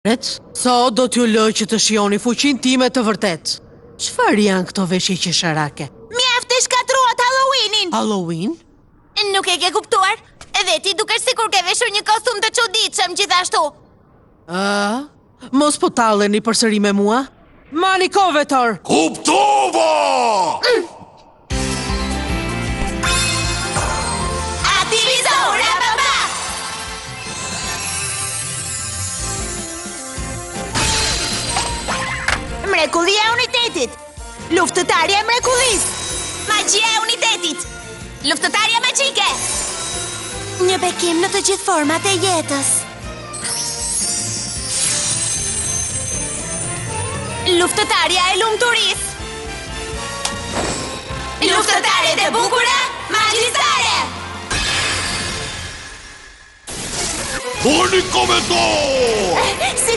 So do t'ju lë që të shihoni fuqinë time të vërtet. Çfarë janë këto veshje qesharake? Mjaft e shkatruat Halloweenin! Halloween? Nuk e ke kuptuar? Edhe ti dukesh sikur ke veshur një kostum të çuditshëm gjithashtu. Mos po talleni përsëri me mua? Maniko vetor! Kuptova! Aktivizora baba! Mrekullia e unitetit! Luftëtarja e mrekullisë! Magjia e unitetit! Luftëtarja magjike! Një bekim në të gjithë format e jetës. Luftëtarja e lumturisë! Luftëtarjet e bukura, magjistare! Maniko vetor! Si